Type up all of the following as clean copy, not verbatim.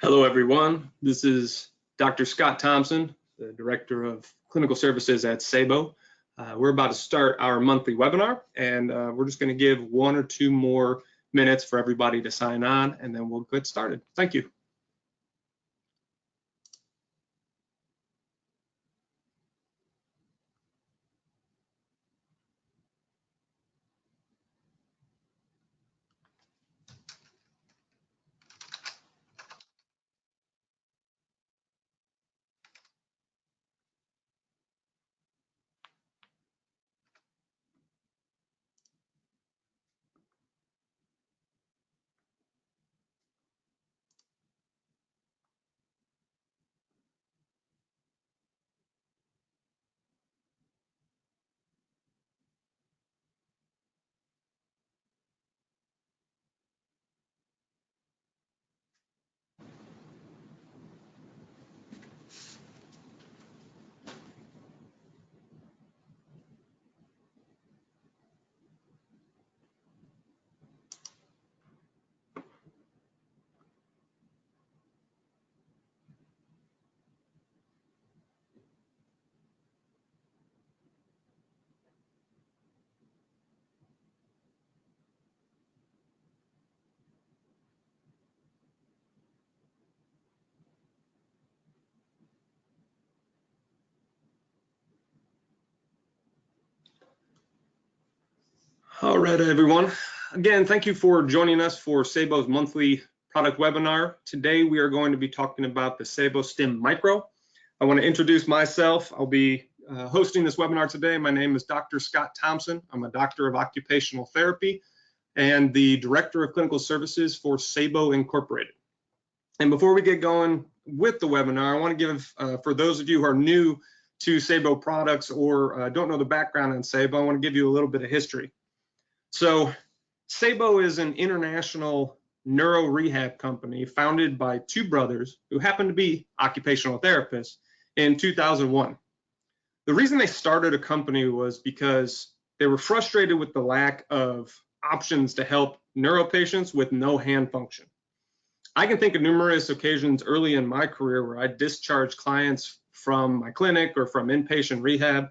Hello, everyone. This is Dr. Scott Thompson, the Director of Clinical Services at Saebo. We're about to start our monthly webinar, and we're just going to give 1 or 2 more minutes for everybody to sign on, and then we'll get started. Thank you. All right, everyone. Again, thank you for joining us for Saebo's monthly product webinar. Today, we are going to be talking about the SaeboStim Micro. I want to introduce myself. I'll be hosting this webinar today. My name is Dr. Scott Thompson. I'm a doctor of occupational therapy and the Director of Clinical Services for Saebo Incorporated. And before we get going with the webinar, I want to give, for those of you who are new to Saebo products or don't know the background on Saebo, I want to give you a little bit of history. So Saebo is an international neuro rehab company founded by 2 brothers who happen to be occupational therapists in 2001. The reason they started a company was because they were frustrated with the lack of options to help neuro patients with no hand function. I can think of numerous occasions early in my career where I discharged clients from my clinic or from inpatient rehab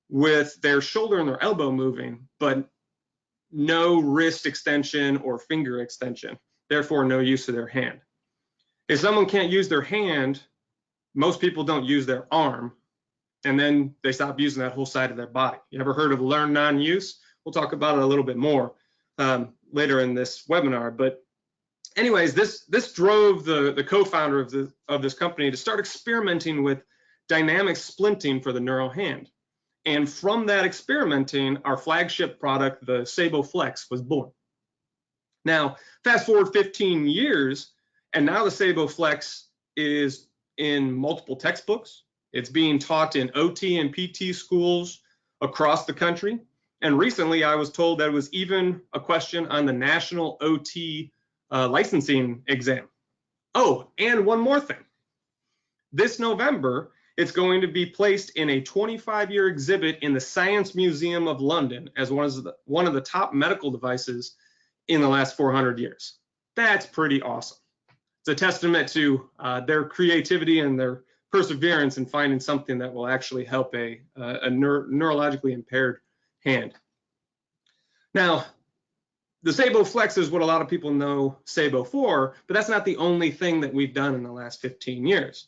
with their shoulder and their elbow moving, but no wrist extension or finger extension, therefore no use of their hand. If someone can't use their hand, most people don't use their arm, and then they stop using that whole side of their body. You ever heard of learned non-use? We'll talk about it a little bit more later in this webinar. But anyways, this drove the co-founder of this company to start experimenting with dynamic splinting for the neuro hand. And from that experimenting, our flagship product, the Saebo Flex, was born. Now, fast forward 15 years, and now the Saebo Flex is in multiple textbooks. It's being taught in OT and PT schools across the country. And recently, I was told that it was even a question on the National OT licensing exam. Oh, and one more thing. This November, it's going to be placed in a 25-year exhibit in the Science Museum of London as one of the top medical devices in the last 400 years. That's pretty awesome. It's a testament to their creativity and their perseverance in finding something that will actually help a neurologically impaired hand. Now, the Saebo Flex is what a lot of people know Saebo for, but that's not the only thing that we've done in the last 15 years.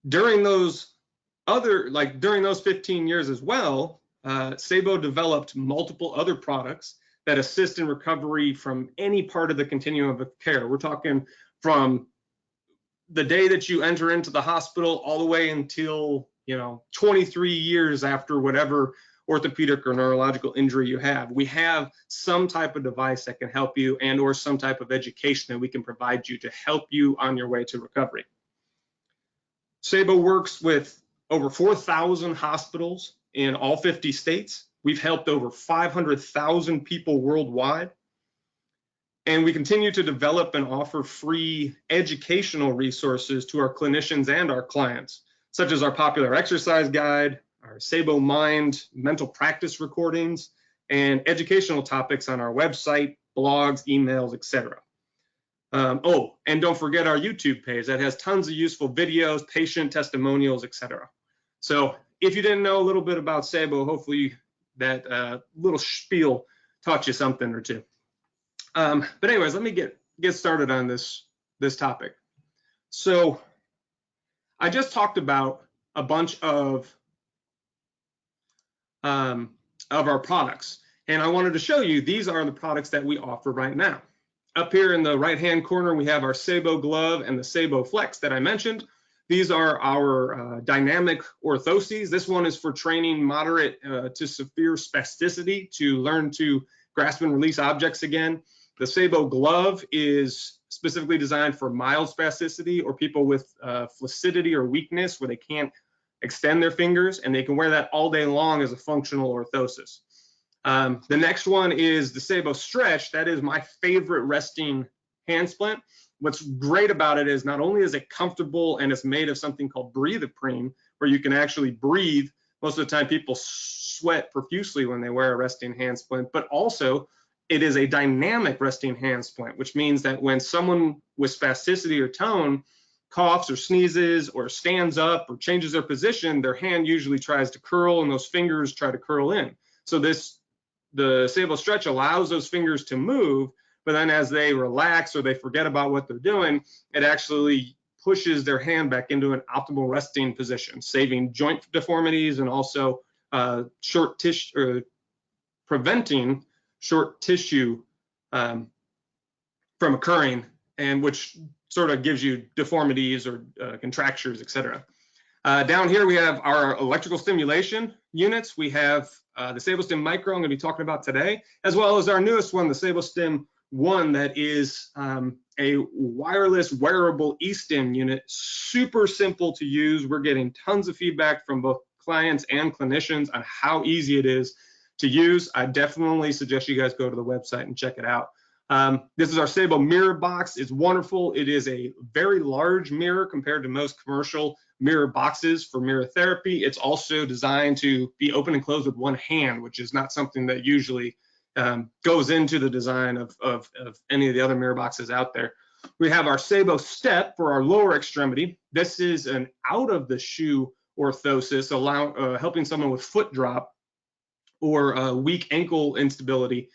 During those 15 years as well, Saebo developed multiple other products that assist in recovery from any part of the continuum of care. We're talking from the day that you enter into the hospital all the way until 23 years after whatever orthopedic or neurological injury you have. We have some type of device that can help you and or some type of education that we can provide you to help you on your way to recovery. Saebo works with over 4,000 hospitals in all 50 states. We've helped over 500,000 people worldwide. And we continue to develop and offer free educational resources to our clinicians and our clients, such as our popular exercise guide, our Saebo Mind mental practice recordings, and educational topics on our website, blogs, emails, etc. Oh, and don't forget our YouTube page that has tons of useful videos, patient testimonials, etc. So if you didn't know a little bit about Saebo, hopefully that little spiel taught you something or two. But anyways, let me get started on this topic. So I just talked about a bunch of our products, and I wanted to show you these are the products that we offer right now. Up here in the right-hand corner, we have our Saebo glove and the Saebo Flex that I mentioned. These are our dynamic orthoses. This one is for training moderate to severe spasticity to learn to grasp and release objects again. The Saebo glove is specifically designed for mild spasticity or people with flaccidity or weakness where they can't extend their fingers, and they can wear that all day long as a functional orthosis. The next one is the Saebo Stretch. That is my favorite resting hand splint. What's great about it is not only is it comfortable and it's made of something called breathe-a-prene, where you can actually breathe. Most of the time people sweat profusely when they wear a resting hand splint, but also it is a dynamic resting hand splint, which means that when someone with spasticity or tone coughs or sneezes or stands up or changes their position, their hand usually tries to curl and those fingers try to curl in. So the Saebo Stretch allows those fingers to move, but then as they relax or they forget about what they're doing, it actually pushes their hand back into an optimal resting position, saving joint deformities and also preventing short tissue from occurring, and which sort of gives you deformities or contractures, etc. Down here we have our electrical stimulation units. We have the SaeboStim Micro I'm going to be talking about today, as well as our newest one, the SaeboStim 1, that is a wireless wearable eStim unit, super simple to use. We're getting tons of feedback from both clients and clinicians on how easy it is to use. I definitely suggest you guys go to the website and check it out. This is our Saebo mirror box. It's wonderful. It is a very large mirror compared to most commercial mirror boxes for mirror therapy. It's also designed to be open and closed with one hand, which is not something that usually goes into the design of any of the other mirror boxes out there. We have our Saebo Step for our lower extremity. This is an out of the shoe orthosis, helping someone with foot drop or weak ankle instability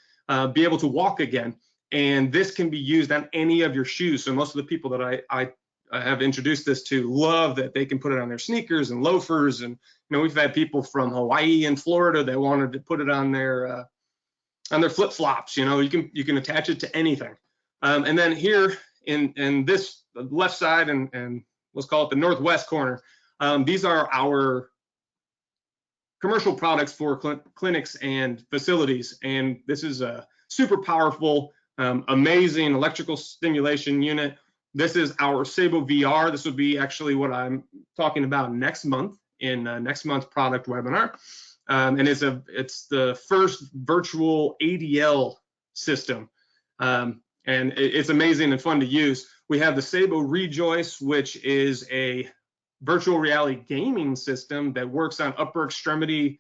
be able to walk again. And this can be used on any of your shoes. So most of the people that I have introduced this to love that they can put it on their sneakers and loafers. And we've had people from Hawaii and Florida that wanted to put it on their flip-flops. You can attach it to anything. And then here in this left side and let's call it the northwest corner, these are our commercial products for clinics and facilities. And this is a super powerful, amazing electrical stimulation unit. This is our Saebo VR. This will be actually what I'm talking about next month in next month's product webinar. And it's the first virtual ADL system. And it's amazing and fun to use. We have the Saebo Rejoice, which is a virtual reality gaming system that works on upper extremity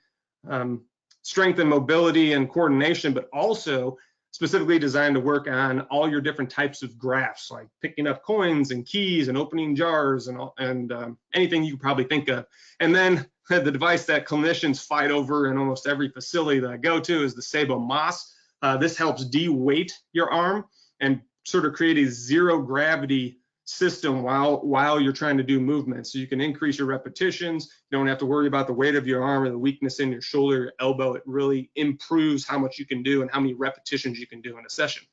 strength and mobility and coordination, but also specifically designed to work on all your different types of graphs, like picking up coins and keys and opening jars and anything you could probably think of. And then the device that clinicians fight over in almost every facility that I go to is the Saebo Moss. This helps de-weight your arm and sort of create a zero gravity system while you're trying to do movements. So you can increase your repetitions. You don't have to worry about the weight of your arm or the weakness in your shoulder, your elbow. It really improves how much you can do and how many repetitions you can do in a session.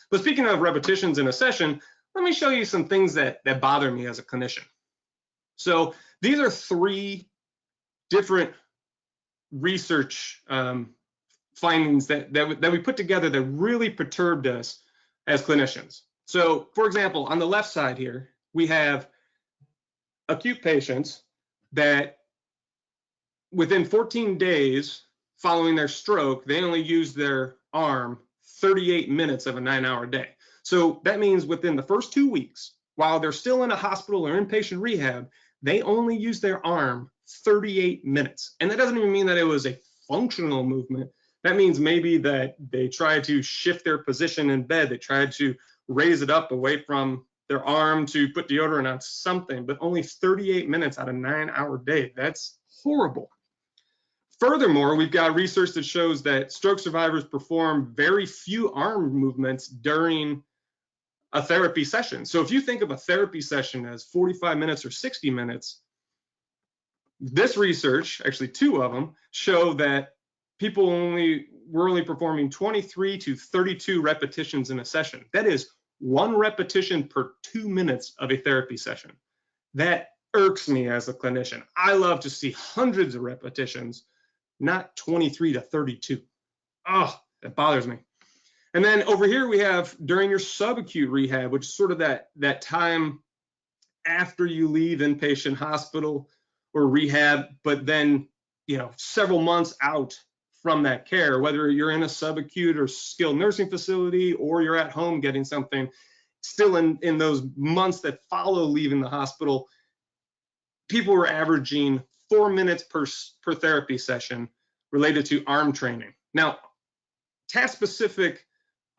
But speaking of repetitions in a session, let me show you some things that bother me as a clinician. So these are 3 different research findings that we put together that really perturbed us as clinicians. So, for example, on the left side here, we have acute patients that within 14 days following their stroke, they only use their arm 38 minutes of a 9-hour day. So that means within the first 2 weeks, while they're still in a hospital or inpatient rehab, they only use their arm 38 minutes. And that doesn't even mean that it was a functional movement. That means maybe that they tried to shift their position in bed. They tried to raise it up away from their arm to put deodorant on something, but only 38 minutes out of 9-hour day. That's horrible. Furthermore, we've got research that shows that stroke survivors perform very few arm movements during a therapy session. So if you think of a therapy session as 45 minutes or 60 minutes, this research, actually 2 of them, show that people were only performing 23 to 32 repetitions in a session. That is 1 repetition per 2 minutes of a therapy session. That irks me as a clinician. I love to see hundreds of repetitions, not 23 to 32. Oh, that bothers me. And then over here we have during your subacute rehab, which is sort of that time after you leave inpatient hospital or rehab, but then, you know, several months out from that care, whether you're in a subacute or skilled nursing facility or you're at home getting something, still in those months that follow leaving the hospital, people were averaging 4 minutes per therapy session related to arm training. Now, task-specific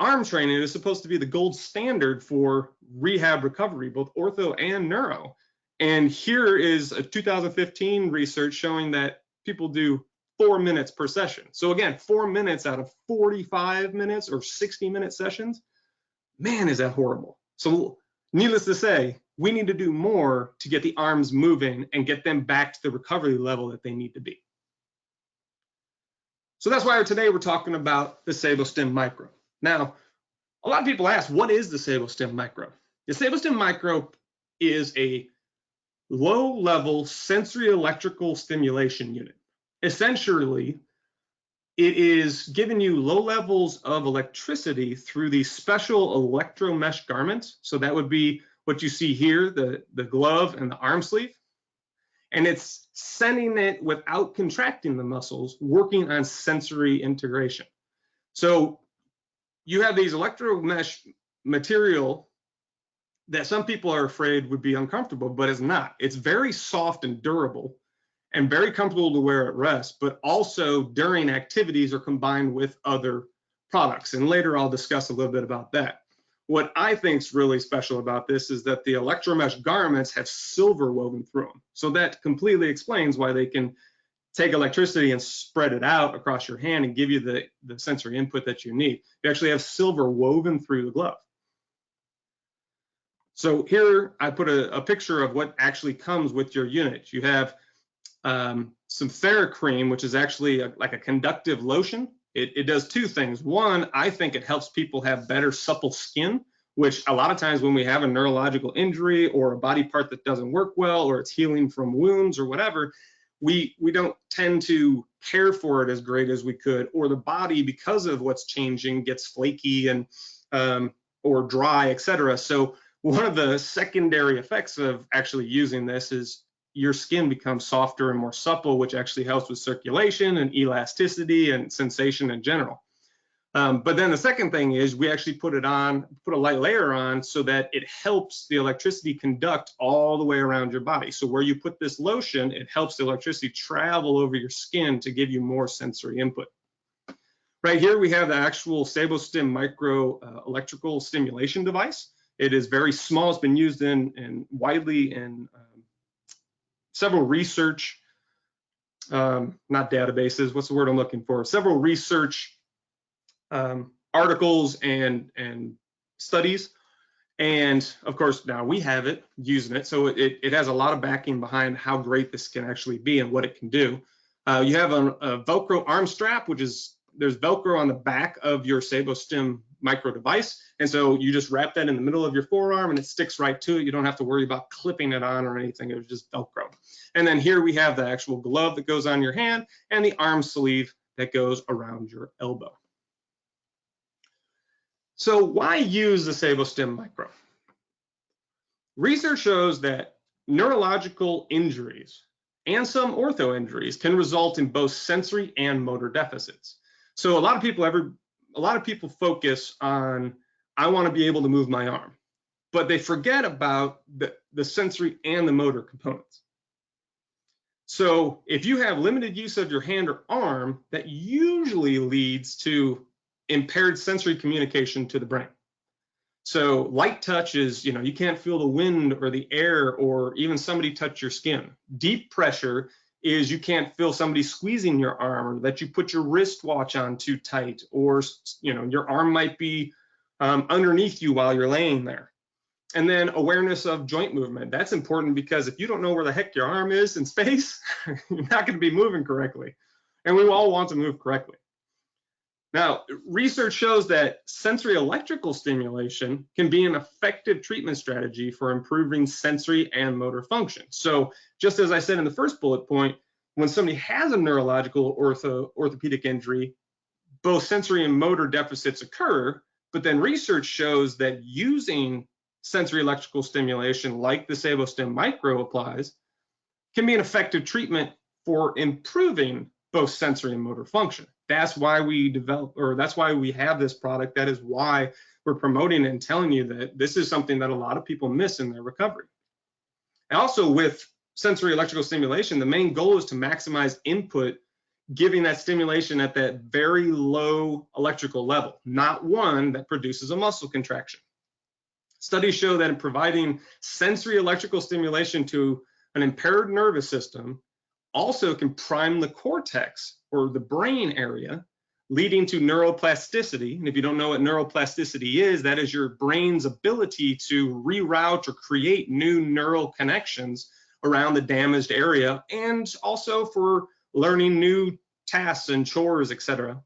arm training is supposed to be the gold standard for rehab recovery, both ortho and neuro. And here is a 2015 research showing that people do 4 minutes per session. So again, 4 minutes out of 45 minutes or 60-minute sessions, man, is that horrible. So needless to say, we need to do more to get the arms moving and get them back to the recovery level that they need to be. So that's why today we're talking about the SaeboStim Micro. Now, a lot of people ask, what is the SaeboStim Micro? The SaeboStim Micro is a low-level sensory electrical stimulation unit. Essentially, it is giving you low levels of electricity through these special electromesh garments. So that would be what you see here, the glove and the arm sleeve. And it's sending it without contracting the muscles, working on sensory integration. So you have these electromesh material that some people are afraid would be uncomfortable, but it's not. It's very soft and durable and very comfortable to wear at rest, but also during activities or combined with other products. And later I'll discuss a little bit about that. What I think is really special about this is that the electromesh garments have silver woven through them. So that completely explains why they can take electricity and spread it out across your hand and give you the sensory input that you need. You actually have silver woven through the glove. So here I put a picture of what actually comes with your unit. You have some TheraCream, which is actually like a conductive lotion. It does 2 things. One, I think it helps people have better supple skin, which a lot of times when we have a neurological injury or a body part that doesn't work well, or it's healing from wounds or whatever, we don't tend to care for it as great as we could, or the body, because of what's changing, gets flaky and or dry, etc. So one of the secondary effects of actually using this is your skin becomes softer and more supple, which actually helps with circulation and elasticity and sensation in general. But then the second thing is we actually put a light layer on so that it helps the electricity conduct all the way around your body. So where you put this lotion, it helps the electricity travel over your skin to give you more sensory input. Right here we have the actual SaeboStim Micro electrical stimulation device. It is very small. It's been used widely in several research, not databases, what's the word I'm looking for? Several research articles and studies. And of course, now we have it, using it. So it has a lot of backing behind how great this can actually be and what it can do. You have a Velcro arm strap, there's Velcro on the back of your SaeboStim Micro device. And so you just wrap that in the middle of your forearm and it sticks right to it. You don't have to worry about clipping it on or anything. It was just Velcro. And then here we have the actual glove that goes on your hand and the arm sleeve that goes around your elbow. So why use the SaeboStim Micro? Research shows that neurological injuries and some ortho injuries can result in both sensory and motor deficits. So a lot of people focus on, I want to be able to move my arm, but they forget about the sensory and the motor components. So if you have limited use of your hand or arm, that usually leads to impaired sensory communication to the brain. So light touch is, you can't feel the wind or the air or even somebody touch your skin. Deep pressure is you can't feel somebody squeezing your arm, or that you put your wristwatch on too tight, or your arm might be underneath you while you're laying there. And then awareness of joint movement. That's important, because if you don't know where the heck your arm is in space, you're not going to be moving correctly. And we all want to move correctly. Now, research shows that sensory electrical stimulation can be an effective treatment strategy for improving sensory and motor function. So just as I said in the first bullet point, when somebody has a neurological orthopedic injury, both sensory and motor deficits occur, but then research shows that using sensory electrical stimulation like the SaeboStim Micro applies can be an effective treatment for improving both sensory and motor function. That's why we that's why we have this product. That is why we're promoting it and telling you that this is something that a lot of people miss in their recovery. And also with sensory electrical stimulation, the main goal is to maximize input, giving that stimulation at that very low electrical level, not one that produces a muscle contraction. Studies show that in providing sensory electrical stimulation to an impaired nervous system also can prime the cortex, or the brain area, leading to neuroplasticity. And if you don't know what neuroplasticity is, that is your brain's ability to reroute or create new neural connections around the damaged area, and also for learning new tasks and chores, etc.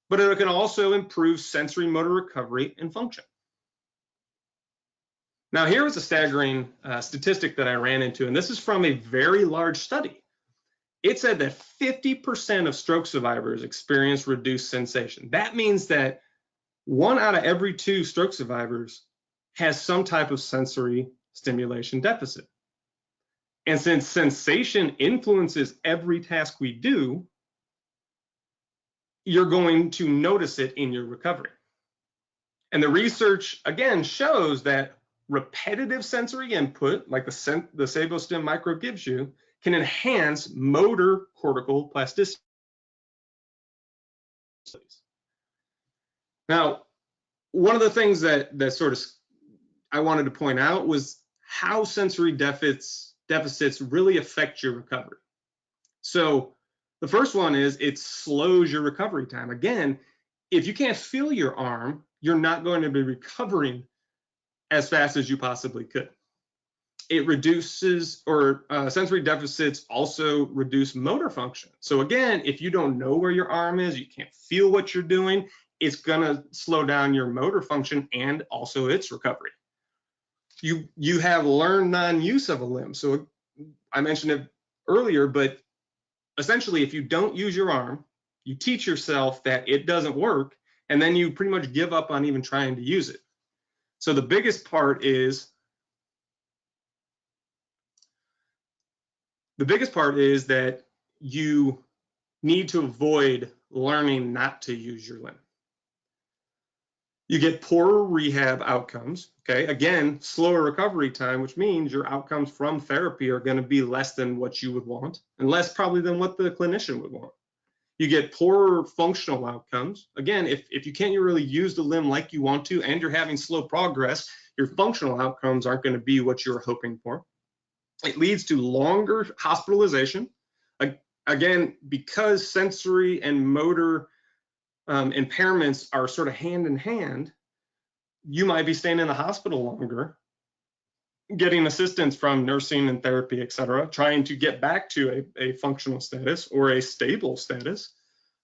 But it can also improve sensory motor recovery and function. Now, here is a staggering statistic that I ran into, and this is from a very large study. It said that 50% of stroke survivors experience reduced sensation. That means that 1 out of every 2 stroke survivors has some type of sensory stimulation deficit. And since sensation influences every task we do, you're going to notice it in your recovery. And the research, again, shows that repetitive sensory input, like the SaeboStim Micro gives you, can enhance motor cortical plasticity. Now, one of the things that sort of I wanted to point out was how sensory deficits really affect your recovery. So the first one is it slows your recovery time. Again, if you can't feel your arm, you're not going to be recovering as fast as you possibly could. It reduces, or sensory deficits also reduce motor function. So again, if you don't know where your arm is, you can't feel what you're doing, it's gonna slow down your motor function and also its recovery. You have learned non-use of a limb. So I mentioned it earlier, but essentially if you don't use your arm, you teach yourself that it doesn't work, and then you pretty much give up on even trying to use it. So the biggest part is that you need to avoid learning not to use your limb. You get poorer rehab outcomes, okay? Again, slower recovery time, which means your outcomes from therapy are gonna be less than what you would want, and less probably than what the clinician would want. You get poorer functional outcomes. Again, if you can't really use the limb like you want to, and you're having slow progress, your functional outcomes aren't gonna be what you're hoping for. It leads to longer hospitalization. Again, because sensory and motor impairments are sort of hand in hand, you might be staying in the hospital longer, getting assistance from nursing and therapy, et cetera, trying to get back to a functional status or a stable status.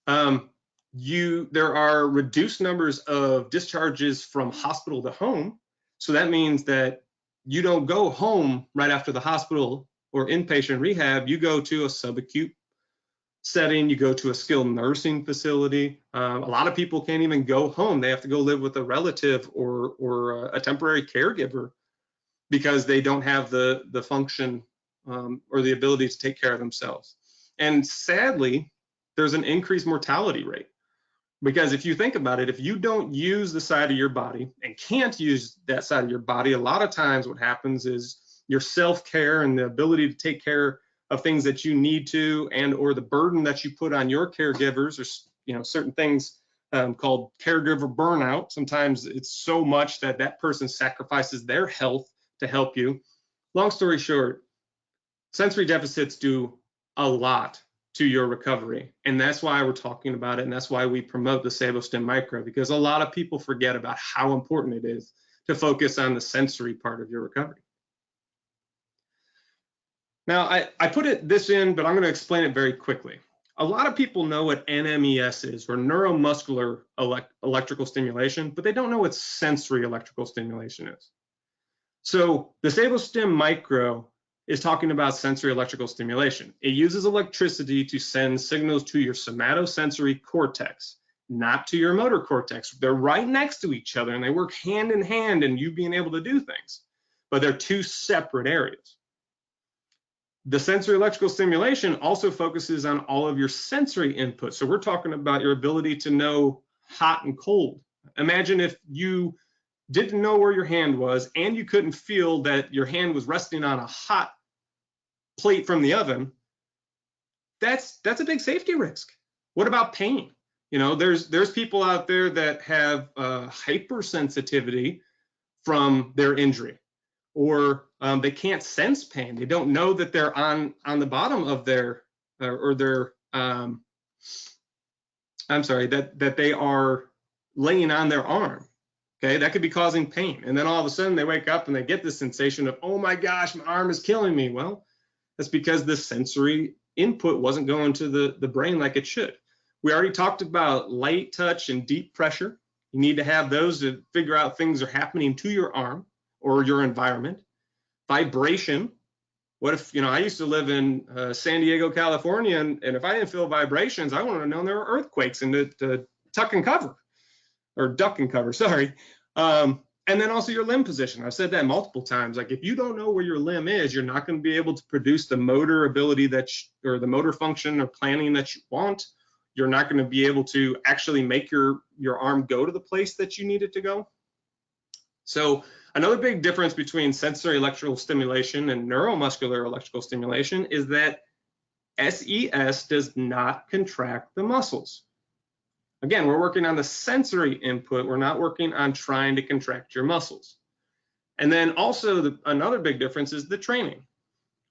There are reduced numbers of discharges from hospital to home. So that means that you don't go home right after the hospital or inpatient rehab. You go to a subacute setting, you go to a skilled nursing facility. A lot of people can't even go home. They have to go live with a relative or a temporary caregiver because they don't have the function or the ability to take care of themselves. And sadly, there's an increased mortality rate. Because if you think about it, if you don't use the side of your body and can't use that side of your body, a lot of times what happens is your self-care and the ability to take care of things that you need to, and or the burden that you put on your caregivers, or certain things called caregiver burnout. Sometimes it's so much that that person sacrifices their health to help you. Long story short, sensory deficits do a lot to your recovery. And that's why we're talking about it. And that's why we promote the SaeboStim Micro, because a lot of people forget about how important it is to focus on the sensory part of your recovery. Now, I put this in, but I'm going to explain it very quickly. A lot of people know what NMES is, or neuromuscular electrical stimulation, but they don't know what sensory electrical stimulation is. So the SaeboStim Micro is talking about sensory electrical stimulation. It uses electricity to send signals to your somatosensory cortex, not to your motor cortex. They're right next to each other and they work hand in hand in you being able to do things, but they're two separate areas. The sensory electrical stimulation also focuses on all of your sensory inputs. So we're talking about your ability to know hot and cold. Imagine if you didn't know where your hand was and you couldn't feel that your hand was resting on a hot plate from the oven. That's a big safety risk. What about pain? You know, there's people out there that have hypersensitivity from their injury, or they can't sense pain. They don't know that they're on the bottom of their I'm sorry, that they are laying on their arm. Okay, that could be causing pain. And then all of a sudden they wake up and they get this sensation of, oh my gosh, my arm is killing me. Well, that's because the sensory input wasn't going to the brain like it should. We already talked about light touch and deep pressure. You need to have those to figure out things are happening to your arm or your environment. Vibration. What if, you know, I used to live in San Diego, California, and if I didn't feel vibrations, I wouldn't have known there were earthquakes and to tuck and cover, or duck and cover, sorry. And then also your limb position. I've said that multiple times. Like if you don't know where your limb is, you're not going to be able to produce the motor ability or the motor function or planning that you want. You're not going to be able to actually make your arm go to the place that you need it to go. So another big difference between sensory electrical stimulation and neuromuscular electrical stimulation is that SES does not contract the muscles. Again, we're working on the sensory input. We're not working on trying to contract your muscles. And then also another big difference is the training.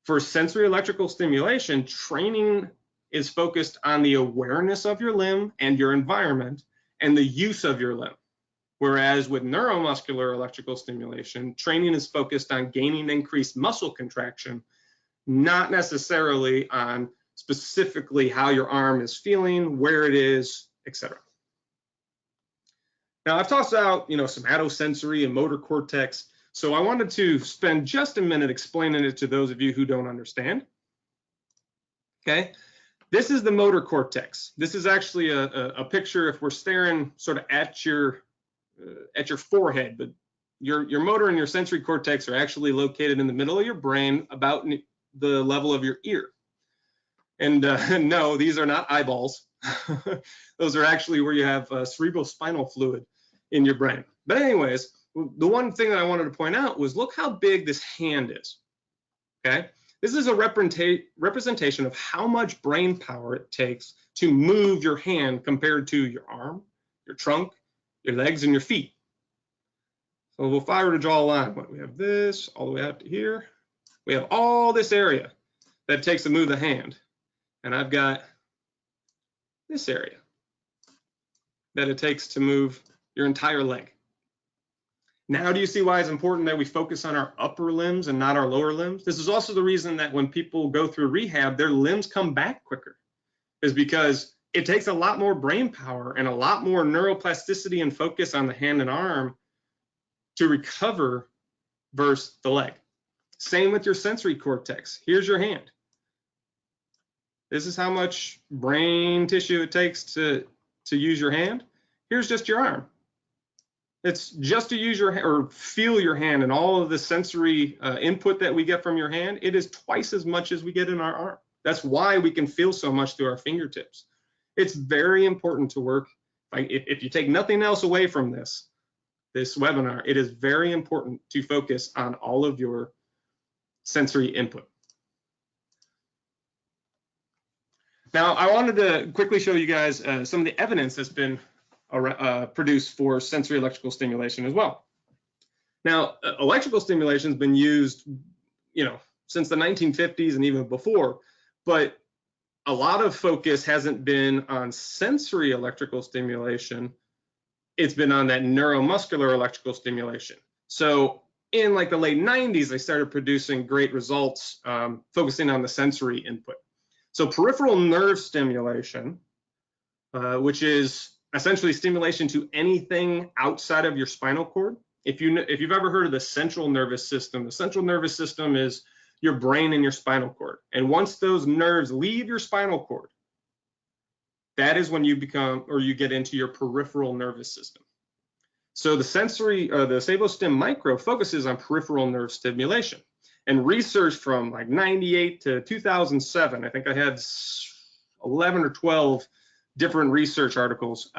For sensory electrical stimulation, training is focused on the awareness of your limb and your environment and the use of your limb. Whereas with neuromuscular electrical stimulation, training is focused on gaining increased muscle contraction, not necessarily on specifically how your arm is feeling, where it is, etc. Now I've talked about, you know, somatosensory and motor cortex. So I wanted to spend just a minute explaining it to those of you who don't understand. Okay, this is the motor cortex. This is actually a picture if we're staring sort of at your forehead, but your motor and your sensory cortex are actually located in the middle of your brain, about the level of your ear. And no, these are not eyeballs. Those are actually where you have cerebrospinal fluid in your brain. But anyways, the one thing that I wanted to point out was look how big this hand is. Okay, this is a representation of how much brain power it takes to move your hand compared to your arm, your trunk, your legs, and your feet. So if I were to draw a line, we have this all the way out to here. We have all this area that it takes to move the hand. And I've got this area that it takes to move your entire leg. Now, do you see why it's important that we focus on our upper limbs and not our lower limbs? This is also the reason that when people go through rehab, their limbs come back quicker, is because it takes a lot more brain power and a lot more neuroplasticity and focus on the hand and arm to recover versus the leg. Same with your sensory cortex. Here's your hand. This is how much brain tissue it takes to use your hand. Here's just your arm. It's just to use your or feel your hand and all of the sensory input that we get from your hand. It is twice as much as we get in our arm. That's why we can feel so much through our fingertips. It's very important to work. If you take nothing else away from this webinar, it is very important to focus on all of your sensory input. Now, I wanted to quickly show you guys some of the evidence that's been produce for sensory electrical stimulation as well. Now, electrical stimulation has been used, since the 1950s and even before, but a lot of focus hasn't been on sensory electrical stimulation. It's been on that neuromuscular electrical stimulation. So in like the late 90s, they started producing great results focusing on the sensory input. So peripheral nerve stimulation, which is essentially stimulation to anything outside of your spinal cord. If you've ever heard of the central nervous system is your brain and your spinal cord. And once those nerves leave your spinal cord, that is when you get into your peripheral nervous system. So the SaeboStim Micro focuses on peripheral nerve stimulation. And research from like 98 to 2007, I think I had 11 or 12 different research articles,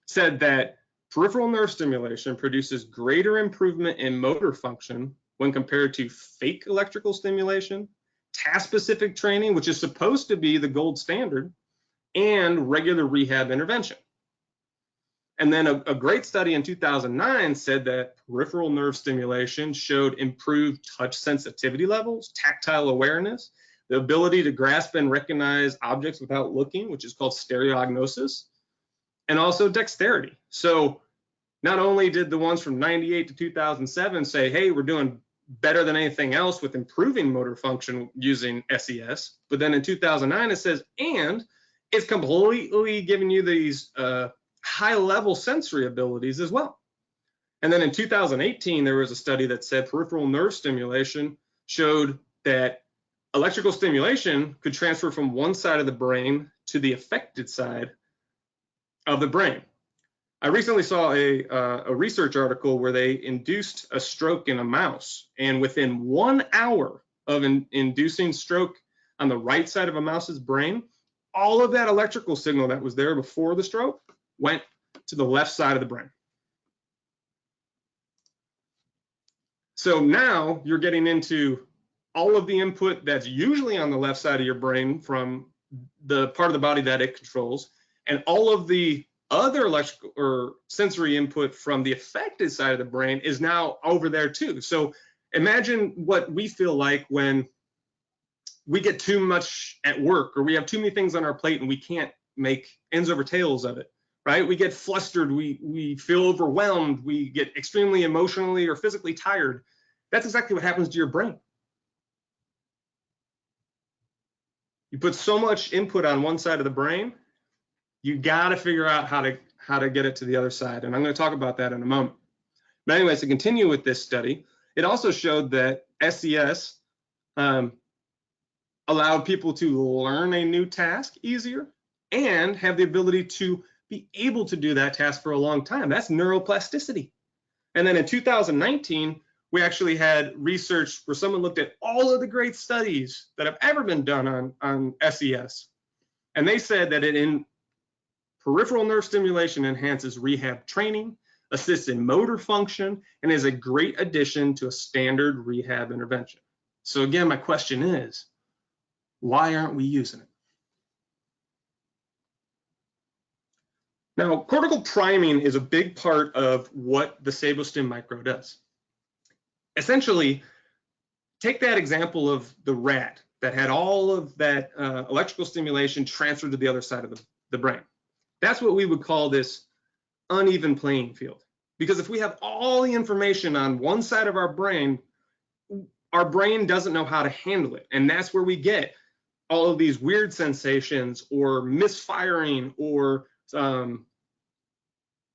said that peripheral nerve stimulation produces greater improvement in motor function when compared to fake electrical stimulation, task-specific training, which is supposed to be the gold standard, and regular rehab intervention. And then a great study in 2009 said that peripheral nerve stimulation showed improved touch sensitivity levels, tactile awareness, the ability to grasp and recognize objects without looking, which is called stereognosis, and also dexterity. So not only did the ones from 98 to 2007 say, hey, we're doing better than anything else with improving motor function using SES, but then in 2009 it says, and it's completely giving you these high-level sensory abilities as well. And then in 2018, there was a study that said peripheral nerve stimulation showed that electrical stimulation could transfer from one side of the brain to the affected side of the brain. I recently saw a research article where they induced a stroke in a mouse, and within 1 hour of inducing stroke on the right side of a mouse's brain, all of that electrical signal that was there before the stroke went to the left side of the brain. So now you're getting into all of the input that's usually on the left side of your brain from the part of the body that it controls, and all of the other electrical or sensory input from the affected side of the brain is now over there too. So imagine what we feel like when we get too much at work, or we have too many things on our plate and we can't make ends over tails of it, right? We get flustered, we feel overwhelmed, we get extremely emotionally or physically tired. That's exactly what happens to your brain. You put so much input on one side of the brain, you got to figure out how to get it to the other side. And I'm going to talk about that in a moment. But anyways, to continue with this study, it also showed that SES allowed people to learn a new task easier and have the ability to be able to do that task for a long time. That's neuroplasticity. And then in 2019, we actually had research where someone looked at all of the great studies that have ever been done on SES. And they said that in peripheral nerve stimulation enhances rehab training, assists in motor function, and is a great addition to a standard rehab intervention. So again, my question is, why aren't we using it? Now, cortical priming is a big part of what the SaeboStim Micro does. Essentially, take that example of the rat that had all of that electrical stimulation transferred to the other side of the brain. That's what we would call this uneven playing field. Because if we have all the information on one side of our brain doesn't know how to handle it. And that's where we get all of these weird sensations or misfiring or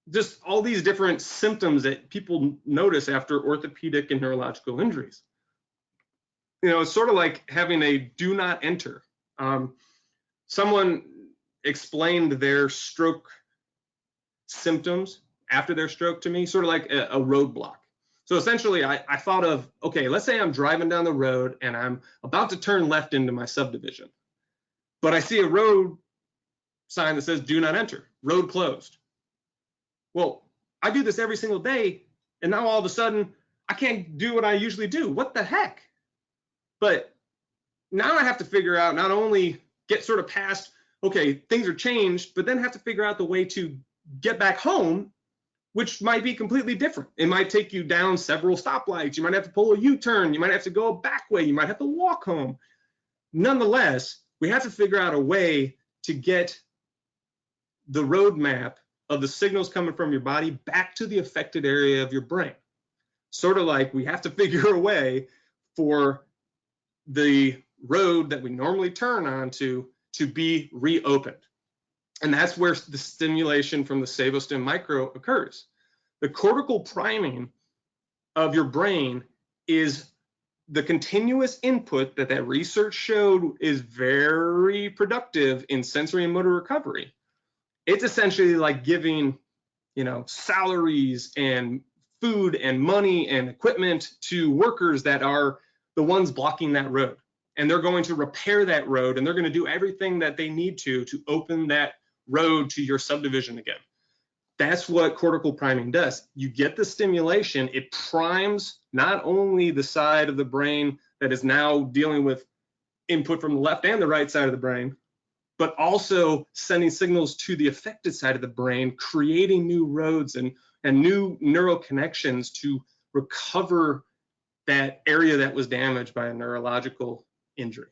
just all these different symptoms that people notice after orthopedic and neurological injuries. You know, it's sort of like having a do not enter. Someone explained their stroke symptoms after their stroke to me, sort of like a roadblock. So essentially, I thought of, okay, let's say I'm driving down the road and I'm about to turn left into my subdivision, but I see a road sign that says do not enter, road closed. Well, I do this every single day, and now all of a sudden, I can't do what I usually do. What the heck? But now I have to figure out, not only get sort of past, okay, things are changed, but then have to figure out the way to get back home, which might be completely different. It might take you down several stoplights. You might have to pull a U-turn. You might have to go a back way. You might have to walk home. Nonetheless, we have to figure out a way to get the roadmap of the signals coming from your body back to the affected area of your brain. Sort of like we have to figure a way for the road that we normally turn onto to be reopened. And that's where the stimulation from the SaeboStim Micro occurs. The cortical priming of your brain is the continuous input that research showed is very productive in sensory and motor recovery. It's essentially like giving, salaries and food and money and equipment to workers that are the ones blocking that road. And they're going to repair that road, and they're going to do everything that they need to open that road to your subdivision again. That's what cortical priming does. You get the stimulation, it primes not only the side of the brain that is now dealing with input from the left and the right side of the brain, but also sending signals to the affected side of the brain, creating new roads and new neural connections to recover that area that was damaged by a neurological injury.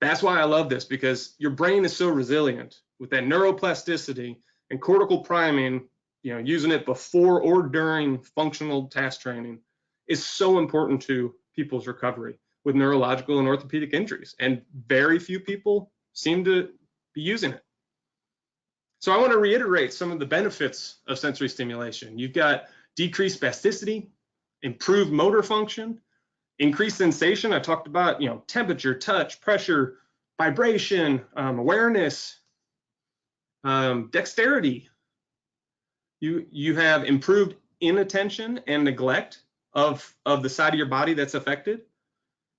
That's why I love this, because your brain is so resilient with that neuroplasticity, and cortical priming, using it before or during functional task training is so important to people's recovery with neurological and orthopedic injuries. And very few people seem to be using it. So I want to reiterate some of the benefits of sensory stimulation. You've got decreased spasticity, improved motor function, increased sensation. I talked about, temperature, touch, pressure, vibration, awareness, dexterity. You have improved inattention and neglect of the side of your body that's affected.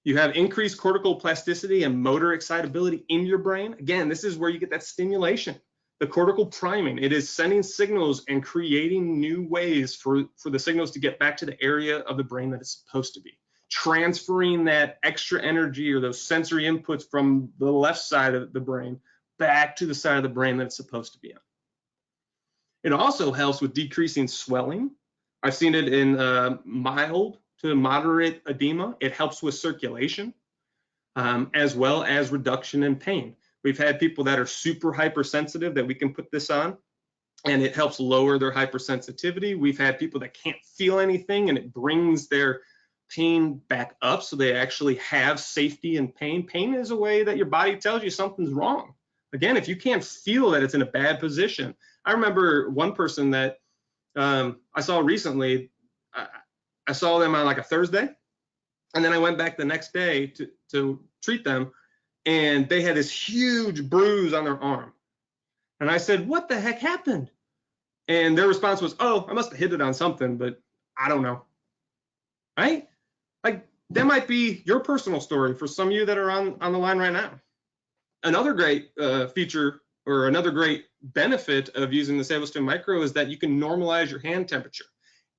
You have increased cortical plasticity and motor excitability in your brain. Again, this is where you get that stimulation, the cortical priming. It is sending signals and creating new ways for the signals to get back to the area of the brain that it's supposed to be, transferring that extra energy or those sensory inputs from the left side of the brain back to the side of the brain that it's supposed to be on. It also helps with decreasing swelling. I've seen it in mild to moderate edema. It helps with circulation, as well as reduction in pain. We've had people that are super hypersensitive that we can put this on, and it helps lower their hypersensitivity. We've had people that can't feel anything, and it brings their pain back up, so they actually have safety in pain. Pain is a way that your body tells you something's wrong. Again, if you can't feel that it's in a bad position. I remember one person that I saw recently. I saw them on like a Thursday, and then I went back the next day to treat them, and they had this huge bruise on their arm. And I said, "What the heck happened?" And their response was, "Oh, I must have hit it on something, but I don't know." Right? Like, that might be your personal story for some of you that are on the line right now. Another great feature, or another great benefit of using the SaeboStim Micro, is that you can normalize your hand temperature.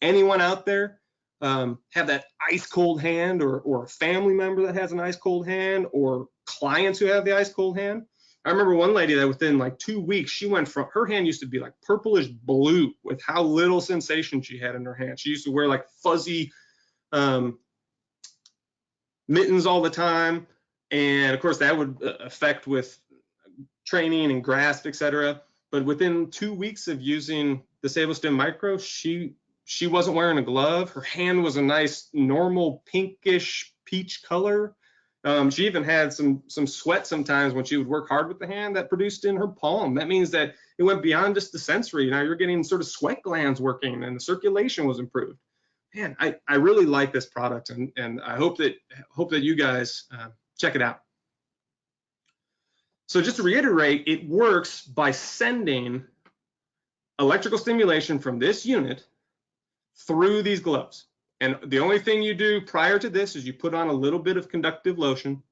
Anyone out there have that ice cold hand, or a family member that has an ice cold hand, or clients who have the ice cold hand? I remember one lady that within like 2 weeks, she went from, her hand used to be like purplish blue with how little sensation she had in her hand. She used to wear like fuzzy mittens all the time. And of course that would affect with training and grasp, etc. But within 2 weeks of using the SaeboStim Micro, she wasn't wearing a glove. Her hand was a nice normal pinkish peach color. She even had some sweat sometimes when she would work hard with the hand that produced in her palm. That means that it went beyond just the sensory. Now you're getting sort of sweat glands working, and the circulation was improved. Man, I really like this product, and I hope that you guys check it out. So just to reiterate, it works by sending electrical stimulation from this unit through these gloves. And the only thing you do prior to this is you put on a little bit of conductive lotion,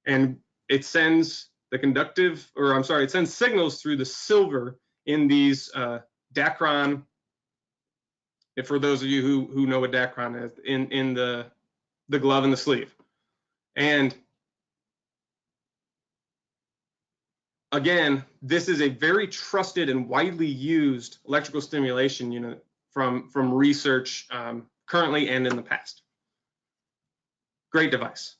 and it sends it sends signals through the silver in these Dacron. If for those of you who know what Dacron is, in the glove and the sleeve. And again, this is a very trusted and widely used electrical stimulation unit from research currently and in the past. Great device.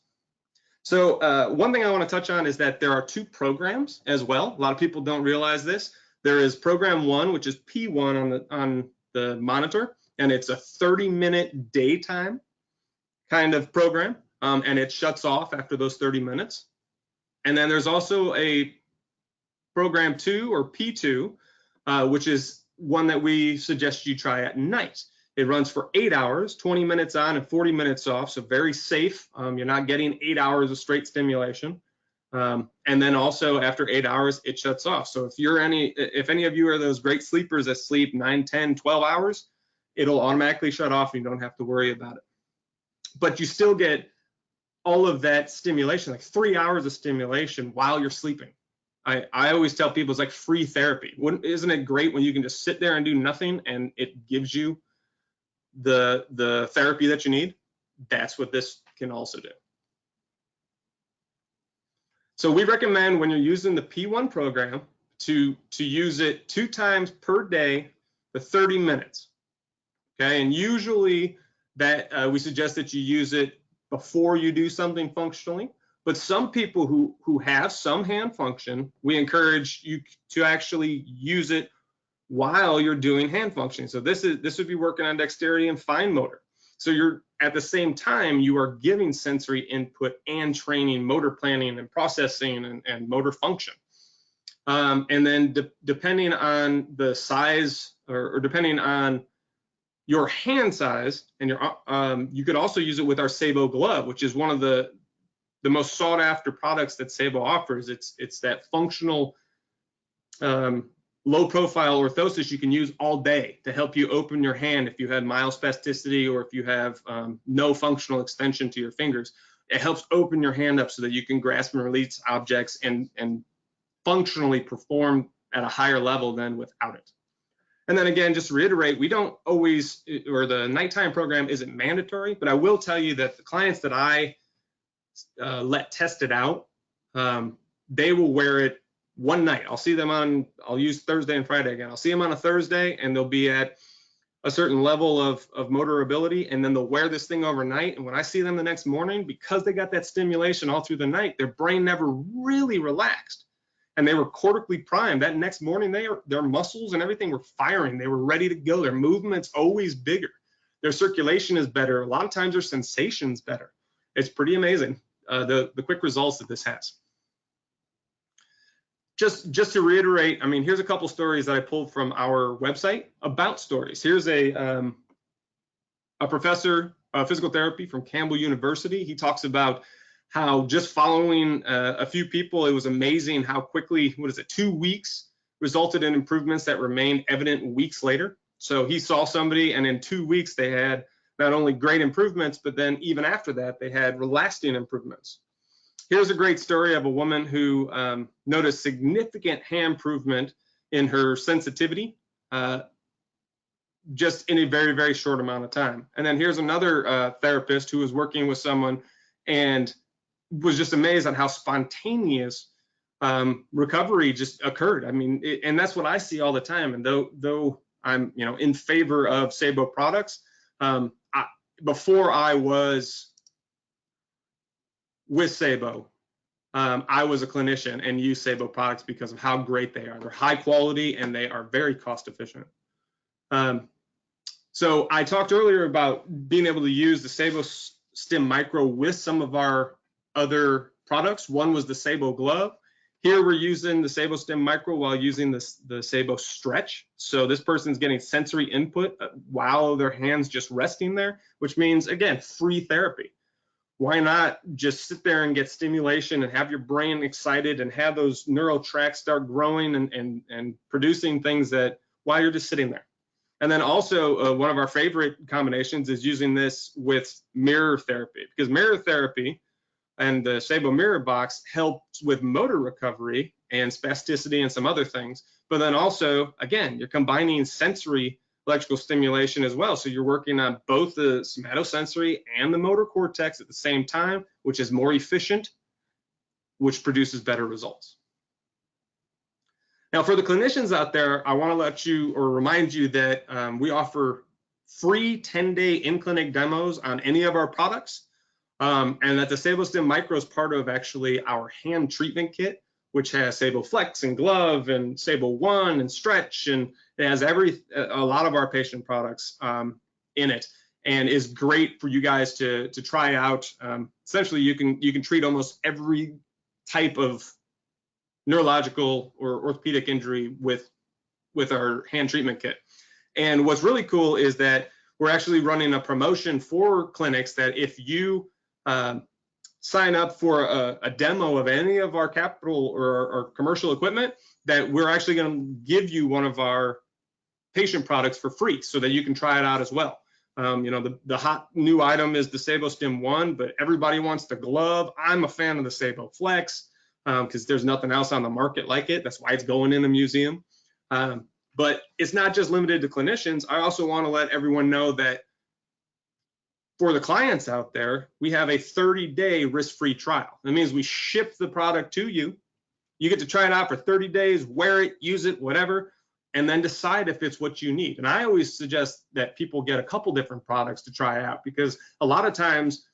So one thing I want to touch on is that there are 2 programs as well. A lot of people don't realize this. There is program 1, which is P1 on the monitor, and it's a 30-minute daytime kind of program, and it shuts off after those 30 minutes. And then there's also a program 2 or P2, which is one that we suggest you try at night. It runs for 8 hours, 20 minutes on and 40 minutes off, so very safe. You're not getting 8 hours of straight stimulation. And then also after 8 hours, it shuts off. So if any of you are those great sleepers that sleep 9, 10, 12 hours, it'll automatically shut off and you don't have to worry about it. But you still get all of that stimulation, like 3 hours of stimulation while you're sleeping. I always tell people it's like free therapy. Isn't it great when you can just sit there and do nothing and it gives you the therapy that you need? That's what this can also do. So we recommend when you're using the P1 program to use it 2 times per day for 30 minutes. Okay, and usually that we suggest that you use it before you do something functionally. But some people who have some hand function, we encourage you to actually use it while you're doing hand functioning. So this would be working on dexterity and fine motor. So you're at the same time you are giving sensory input and training motor planning and processing and motor function. And then depending on the size or depending on your hand size and you could also use it with our Saebo glove, which is one of the most sought after products that Saebo offers. It's that functional low profile orthosis you can use all day to help you open your hand if you had mild spasticity or if you have no functional extension to your fingers. It helps open your hand up so that you can grasp and release objects and functionally perform at a higher level than without it. And then again, just to reiterate, we don't always, or the nighttime program isn't mandatory, but I will tell you that the clients that I let test it out, they will wear it one night. I'll use Thursday and Friday again. I'll see them on a Thursday and they'll be at a certain level of motor ability, and then they'll wear this thing overnight. And when I see them the next morning, because they got that stimulation all through the night, their brain never really relaxed. And they were cortically primed. That next morning, their muscles and everything were firing. They were ready to go. Their movement's always bigger. Their circulation is better. A lot of times their sensation's better. It's pretty amazing, the quick results that this has. Just to reiterate, I mean, here's a couple stories that I pulled from our website about stories. Here's a professor of physical therapy from Campbell University. He talks about how just following a few people, it was amazing how quickly, 2 weeks resulted in improvements that remained evident weeks later. So he saw somebody and in 2 weeks they had not only great improvements, but then even after that, they had lasting improvements. Here's a great story of a woman who noticed significant hand improvement in her sensitivity just in a very, very short amount of time. And then here's another therapist who was working with someone and was just amazed at how spontaneous recovery just occurred. I mean, and that's what I see all the time. And though I'm in favor of Saebo products, before I was with Saebo, I was a clinician and used Saebo products because of how great they are. They're high quality and they are very cost efficient. So I talked earlier about being able to use the SaeboStim Micro with some of our other products. One was the Saebo glove. Here we're using the SaeboStim Micro while using the Saebo stretch. So this person's getting sensory input while their hand's just resting there, which means, again, free therapy. Why not just sit there and get stimulation and have your brain excited and have those neural tracts start growing and producing things that while you're just sitting there. And then also one of our favorite combinations is using this with mirror therapy, because mirror therapy and the Saebo mirror box helps with motor recovery and spasticity and some other things. But then also, again, you're combining sensory electrical stimulation as well. So you're working on both the somatosensory and the motor cortex at the same time, which is more efficient, which produces better results. Now, for the clinicians out there, I want to let you or remind you that we offer free 10-day in-clinic demos on any of our products, and that the SaeboStim Micro is part of actually our hand treatment kit, which has SaeboFlex and Glove and Saebo One and Stretch, and it has a lot of our patient products in it, and is great for you guys to try out. Essentially, you can treat almost every type of neurological or orthopedic injury with our hand treatment kit. And what's really cool is that we're actually running a promotion for clinics that if you sign up for a demo of any of our capital or commercial equipment, that we're actually going to give you one of our patient products for free so that you can try it out as well. You know, the hot new item is the SaeboStim One, but everybody wants the Glove. I'm a fan of the SaeboFlex because there's nothing else on the market like it. That's why it's going in a museum. But it's not just limited to clinicians. I also want to let everyone know that for the clients out there, we have a 30-day risk-free trial. That means we ship the product to you. You get to try it out for 30 days, wear it, use it, whatever, and then decide if it's what you need. And I always suggest that people get a couple different products to try out, because a lot of times,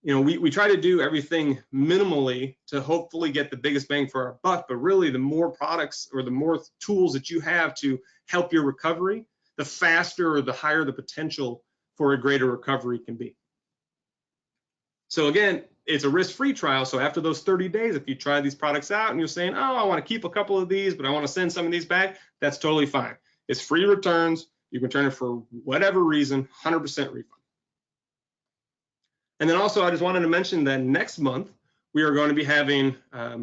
you know, we try to do everything minimally to hopefully get the biggest bang for our buck, but really the more products or the more tools that you have to help your recovery, the faster or the higher the potential for a greater recovery can be. So again, it's a risk-free trial. So after those 30 days, if you try these products out and you're saying, oh, I want to keep a couple of these, but I want to send some of these back, that's totally fine. It's free returns. You can return it for whatever reason, 100% refund. And then also, I just wanted to mention that next month, we are going to be having a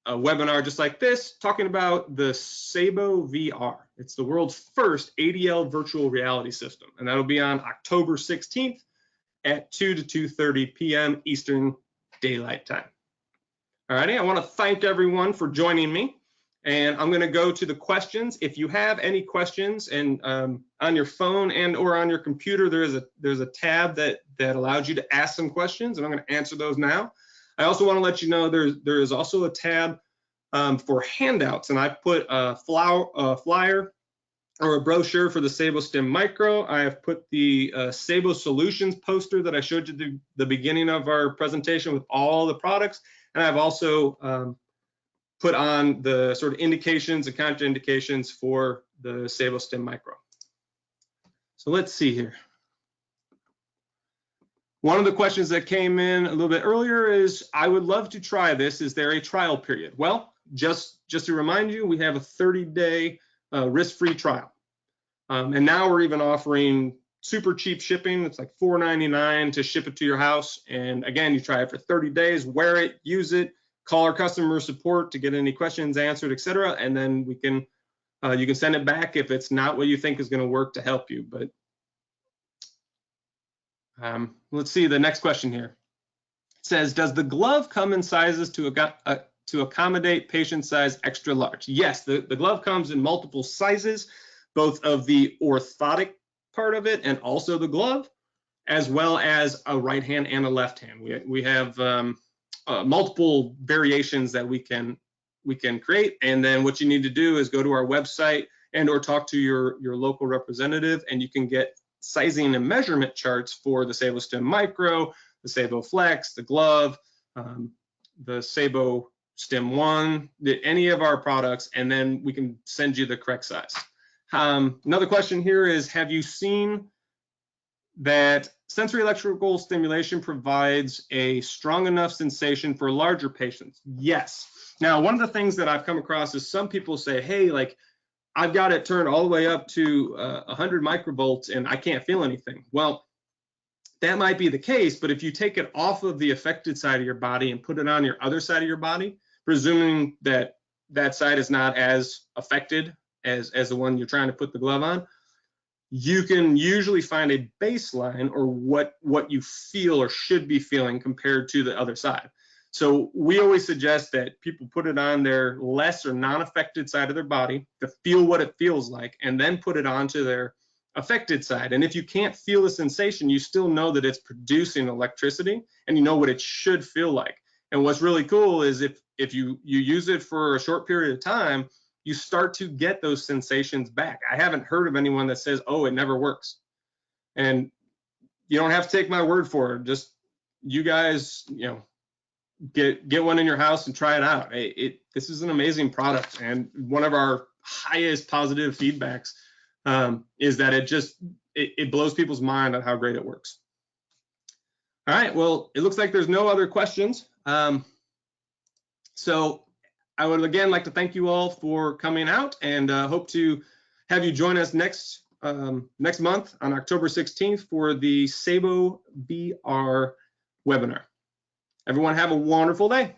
webinar just like this, talking about the Saebo VR. It's the world's first ADL virtual reality system, and that'll be on October 16th at 2 to 2:30 p.m. Eastern Daylight Time. All righty, I want to thank everyone for joining me, and I'm going to go to the questions. If you have any questions, and on your phone and or on your computer, there's a tab that allows you to ask some questions, and I'm going to answer those now. I also want to let you know there is also a tab for handouts, and I put a flyer or a brochure for the SaeboStim Micro. I have put the Saebo Solutions poster that I showed you at the beginning of our presentation with all the products, and I've also put on the sort of indications and contraindications for the SaeboStim Micro. So let's see here. One of the questions that came in a little bit earlier is, I would love to try this. Is there a trial period? Well, just to remind you, we have a 30-day risk-free trial. And now we're even offering super cheap shipping. It's like $4.99 to ship it to your house. And again, you try it for 30 days, wear it, use it, call our customer support to get any questions answered, etc. And then we can you can send it back if it's not what you think is going to work to help you. But let's see the next question here. It says, does the glove come in sizes to accommodate patient size extra large? Yes, the glove comes in multiple sizes, both of the orthotic part of it and also the glove, as well as a right hand and a left hand. We have multiple variations that we can create, and then what you need to do is go to our website and or talk to your local representative, and you can get sizing and measurement charts for the SaeboStim Micro, the SaeboFlex, the Glove, the SaeboStim One, any of our products, and then we can send you the correct size. Another question here is, have you seen that sensory electrical stimulation provides a strong enough sensation for larger patients? Yes. Now, one of the things that I've come across is some people say, hey, like, I've got it turned all the way up to 100 microvolts and I can't feel anything. Well, that might be the case, but if you take it off of the affected side of your body and put it on your other side of your body, presuming that that side is not as affected as the one you're trying to put the glove on, you can usually find a baseline or what you feel or should be feeling compared to the other side. So we always suggest that people put it on their less or non-affected side of their body to feel what it feels like, and then put it onto their affected side. And if you can't feel the sensation, you still know that it's producing electricity and you know what it should feel like. And what's really cool is if you use it for a short period of time, you start to get those sensations back. I haven't heard of anyone that says, oh, it never works. And you don't have to take my word for it. Just you guys, get one in your house and try it out. This is an amazing product, and one of our highest positive feedbacks is that it blows people's mind on how great it works. All right, well, it looks like there's no other questions. So I would again like to thank you all for coming out, and hope to have you join us next month on October 16th for the Saebo VR webinar. Everyone have a wonderful day.